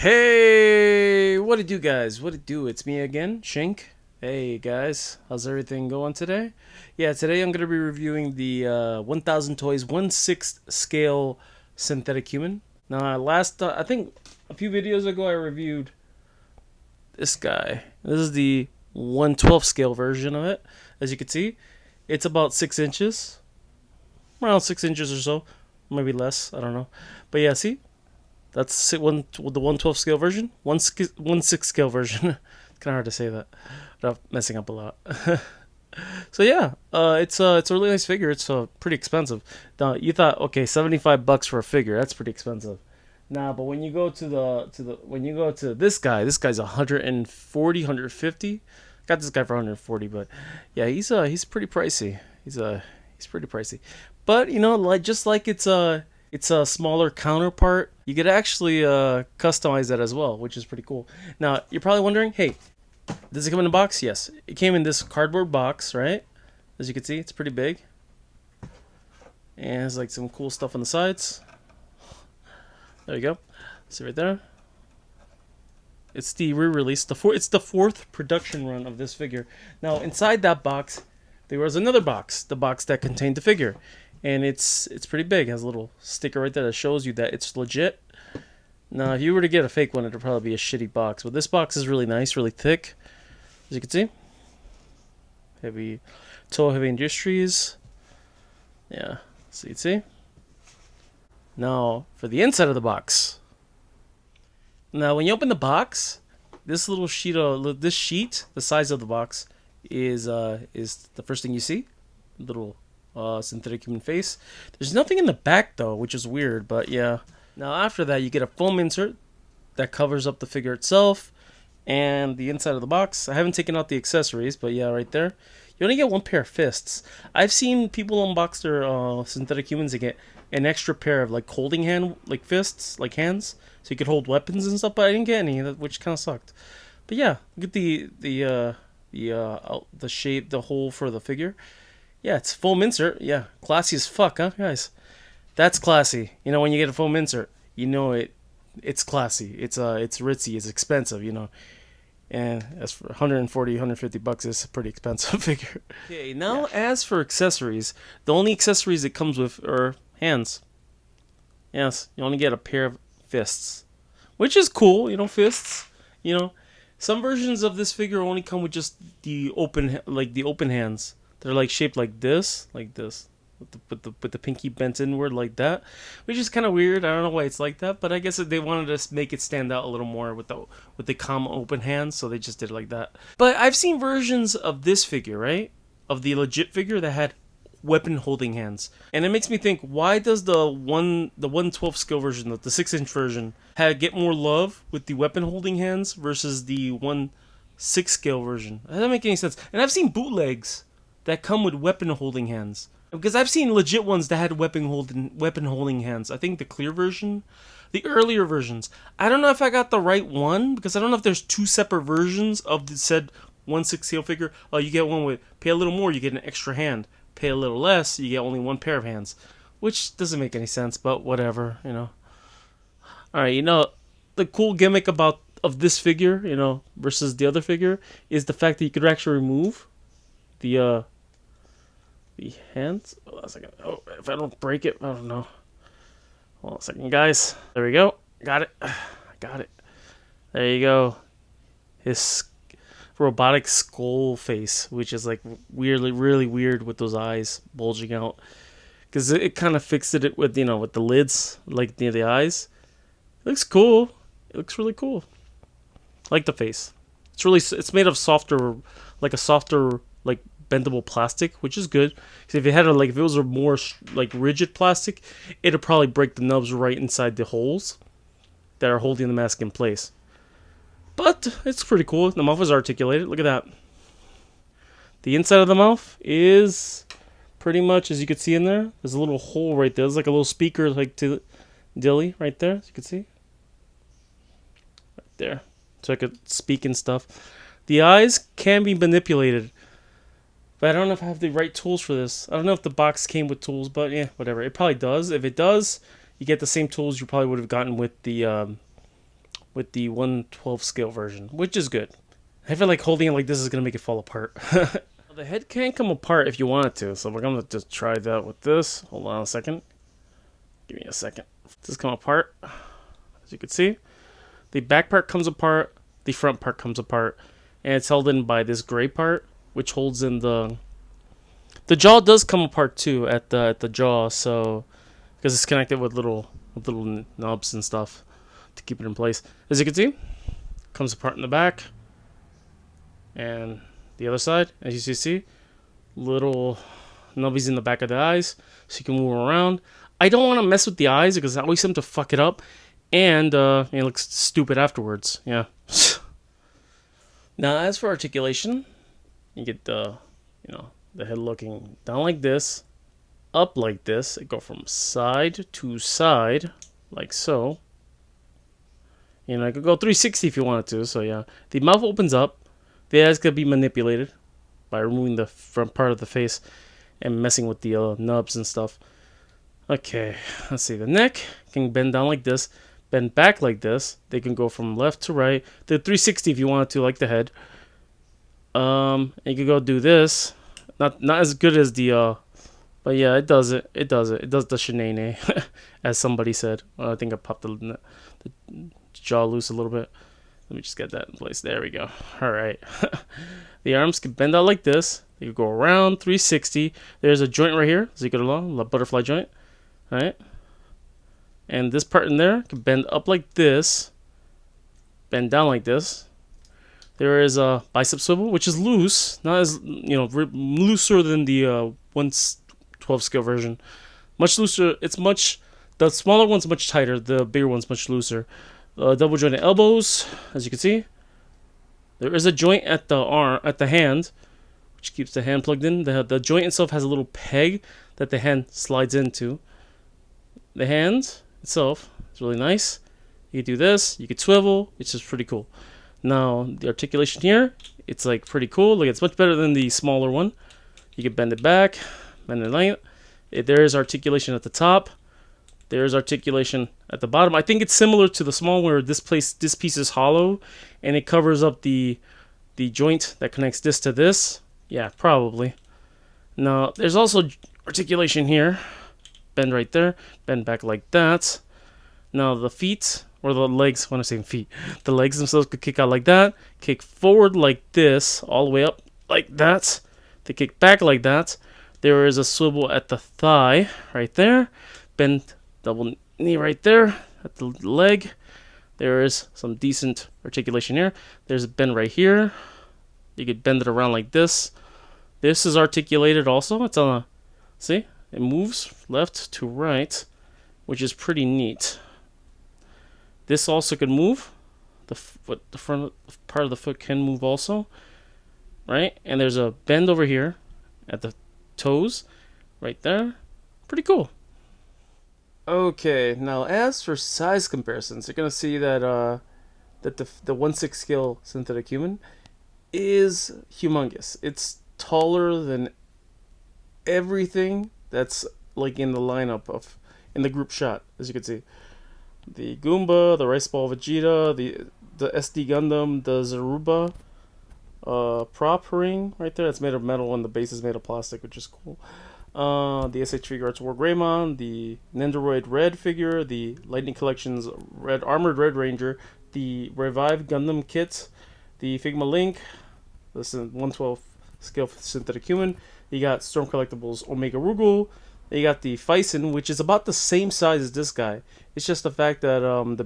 Hey, what it do, guys? What it do? It's me again, Shink. Hey, guys, how's everything going today? Yeah, today I'm gonna be reviewing the 1000 Toys 1/6 scale synthetic human. Now, I think a few videos ago, I reviewed this guy. This is the 1/12 scale version of it. As you can see, it's about 6 inches, around 6 inches or so, maybe less. I don't know, but yeah, see, that's the 1/12 scale version. 1/6 scale version. It's kind of hard to say that without messing up a lot. So yeah, it's a really nice figure. It's pretty expensive. Now you thought, okay, $75 for a figure. That's pretty expensive. Nah, but when you go to when you go to this guy's 140, 150. Got this guy for 140, but yeah, he's pretty pricey. He's pretty pricey. But you know, like just like it's a smaller counterpart. You could actually customize that as well, which is pretty cool. Now, you're probably wondering, hey, does it come in a box? Yes. It came in this cardboard box, right? As you can see, it's pretty big. And it has like some cool stuff on the sides. There you go. See right there? It's the re-release. It's the fourth production run of this figure. Now, inside that box, there was another box. The box that contained the figure. And it's pretty big. It has a little sticker right there that shows you that it's legit. Now, if you were to get a fake one, it'd probably be a shitty box. But this box is really nice, really thick. As you can see. Heavy Industries. Yeah, so you can see. Now, for the inside of the box. Now, when you open the box, this little sheet, the size of the box, is the first thing you see. Little synthetic human face. There's nothing in the back though, which is weird, but yeah. Now after that, you get a foam insert that covers up the figure itself and the inside of the box. I haven't taken out the accessories, but yeah, right there. You only get one pair of fists. I've seen people unbox their synthetic humans and get an extra pair of like holding hand, like fists, like hands, so you could hold weapons and stuff. But I didn't get any, which kind of sucked. But yeah, look at the shape, the hole for the figure. Yeah, it's foam insert. Yeah, classy as fuck, huh, guys? That's classy. You know, when you get a foam insert, you know it's classy. It's ritzy. It's expensive. You know, and as for 140, 150 bucks, it's a pretty expensive figure. Okay, now yeah. As for accessories, the only accessories it comes with are hands. Yes, you only get a pair of fists, which is cool. You know, fists. You know, some versions of this figure only come with just the open hands. They're like shaped like this, with the pinky bent inward like that, which is kind of weird. I don't know why it's like that, but I guess they wanted to make it stand out a little more with the common open hands, so they just did it like that. But I've seen versions of this figure, right, of the legit figure that had weapon holding hands, and it makes me think, why does the 1/12 scale version, the 6-inch version, get more love with the weapon holding hands versus the 1/6 scale version? That doesn't make any sense. And I've seen bootlegs that come with weapon holding hands, because I've seen legit ones that had weapon holding hands. I think the clear version, the earlier versions. I don't know if I got the right one, because I don't know if there's two separate versions of the said 1/6 scale figure. Oh, you get one with pay a little more, you get an extra hand. Pay a little less, you get only one pair of hands, which doesn't make any sense. But whatever, you know. All right, you know, the cool gimmick of this figure, you know, versus the other figure, is the fact that you could actually remove the hands. Hold on a second. Oh, if I don't break it, I don't know. Hold on a second, guys. There we go. Got it. Got it. There you go. His robotic skull face, which is like really weird with those eyes bulging out. Because it kind of fixed it with, you know, with the lids, like near the eyes. It looks cool. It looks really cool. I like the face. It's made of softer, like bendable plastic, which is good. Because if it was a more like rigid plastic, it'd probably break the nubs right inside the holes that are holding the mask in place. But it's pretty cool. The mouth is articulated. Look at that. The inside of the mouth is pretty much, as you can see in there, there's a little hole right there. There's like a little speaker, like to dilly right there, as you can see. Right there. So I could speak and stuff. The eyes can be manipulated, but I don't know if I have the right tools for this. I don't know if the box came with tools, but yeah, whatever. It probably does. If it does, you get the same tools you probably would have gotten with the with the 1/12 scale version, which is good. I feel like holding it like this is gonna make it fall apart. The head can come apart if you want it to, so we're gonna just try that with this. Hold on a second. Give me a second. Does come apart? As you can see, the back part comes apart, the front part comes apart, and it's held in by this gray part, which holds in the jaw does come apart too at the jaw, so because it's connected with little knobs and stuff to keep it in place. As you can see, comes apart in the back, and the other side, as you see, little nubbies in the back of the eyes, so you can move around. I don't want to mess with the eyes because I always seem to fuck it up, and it looks stupid afterwards. Yeah. Now, as for articulation, you get the the head looking down like this, up like this. It go from side to side, like so. I could go 360 if you wanted to. So yeah, the mouth opens up. The eyes could be manipulated by removing the front part of the face and messing with the nubs and stuff. Okay, let's see. The neck can bend down like this, bend back like this. They can go from left to right. The 360 if you wanted to, like the head. And you could go do this. Not as good as the but yeah, it does it. It does it. It does the shenane, as somebody said. I think I popped the jaw loose a little bit. Let me just get that in place. There we go. All right. The arms can bend out like this. They can go around 360. There's a joint right here, so you get along, a butterfly joint. All right. And this part in there can bend up like this, bend down like this. There is a bicep swivel, which is loose, not as looser than the 1/12 scale version. Much looser. The smaller one's much tighter. The bigger one's much looser. Double jointed elbows, as you can see. There is a joint at the hand, which keeps the hand plugged in. The joint itself has a little peg that the hand slides into. The hand itself is really nice. You could do this. You could swivel, which is pretty cool. Now, the articulation here, it's like pretty cool. Like, it's much better than the smaller one. You can bend it back, bend it length. There is articulation at the top. There is articulation at the bottom. I think it's similar to the small where this piece is hollow and it covers up the joint that connects this to this. Yeah, probably. Now, there's also articulation here. Bend right there, bend back like that. Now, the feet, or the legs, when I say feet, the legs themselves could kick out like that, kick forward like this, all the way up like that. They kick back like that. There is a swivel at the thigh right there. Bend double knee right there at the leg. There is some decent articulation here. There's a bend right here. You could bend it around like this. This is articulated also. It's on a, see, it moves left to right, which is pretty neat. This also can move. The front part of the foot can move also, right? And there's a bend over here at the toes, right there. Pretty cool. Okay, now as for size comparisons, you're gonna see that that the 1/6 scale synthetic human is humongous. It's taller than everything that's like in the lineup in the group shot, as you can see. The Goomba, the Rice Ball Vegeta, the SD Gundam, the Zaruba prop ring right there. It's made of metal and the base is made of plastic, which is cool. The SH Figure Arts War Greymon, the Nendoroid Red figure, the Lightning Collection's Armored Red Ranger, the Revive Gundam kit, the Figma Link, this is 1/12 scale synthetic human. You got Storm Collectibles Omega Rugal. You got the Fison, which is about the same size as this guy. It's just the fact that the bottom of the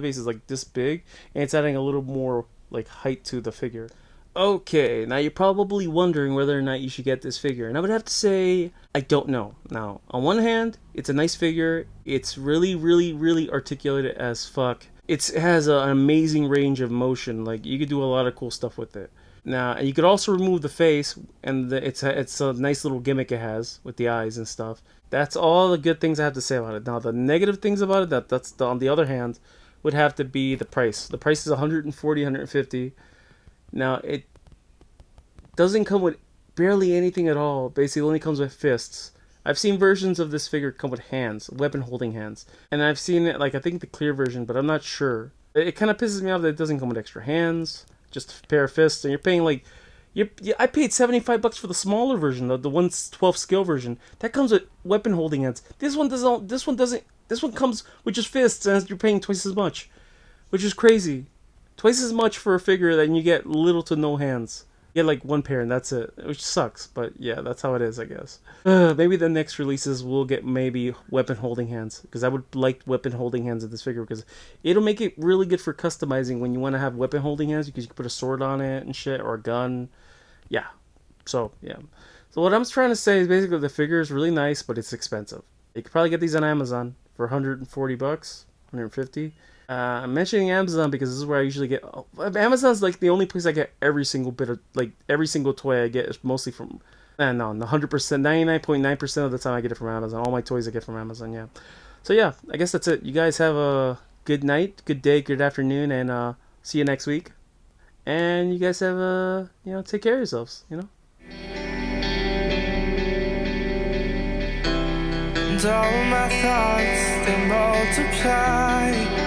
base is like this big, and it's adding a little more like height to the figure. Okay, now you're probably wondering whether or not you should get this figure, and I would have to say I don't know. Now, on one hand, it's a nice figure. It's really, really, really articulated as fuck. It has an amazing range of motion. Like, you could do a lot of cool stuff with it. Now, you could also remove the face, and it's a nice little gimmick it has with the eyes and stuff. That's all the good things I have to say about it. Now, the negative things about it, on the other hand, would have to be the price. The price is $140, $150. Now, it doesn't come with barely anything at all. Basically, it only comes with fists. I've seen versions of this figure come with hands, weapon holding hands, and I've seen it like I think the clear version, but I'm not sure. It kind of pisses me off that it doesn't come with extra hands, just a pair of fists, and you're paying like, I paid $75 for the smaller version, the 1/12 scale version. That comes with weapon holding hands. This one doesn't. This one doesn't. This one comes with just fists, and you're paying twice as much, which is crazy. Twice as much for a figure, and you get little to no hands. You get like one pair, and that's it, which sucks. But yeah, that's how it is, I guess. Maybe the next releases will get maybe weapon holding hands, because I would like weapon holding hands of this figure, because it'll make it really good for customizing when you want to have weapon holding hands, because you can put a sword on it and shit, or a gun. Yeah. So yeah. So what I'm trying to say is basically the figure is really nice, but it's expensive. You could probably get these on Amazon for $140, $150. I'm mentioning Amazon because this is where I usually get. Amazon's like the only place I get every single bit of, like, every single toy I get is mostly from. No, 100%, 99.9% of the time I get it from Amazon. All my toys I get from Amazon. Yeah. So yeah, I guess that's it. You guys have a good night, good day, good afternoon, and see you next week. And you guys have take care of yourselves. And all my thoughts, they multiply.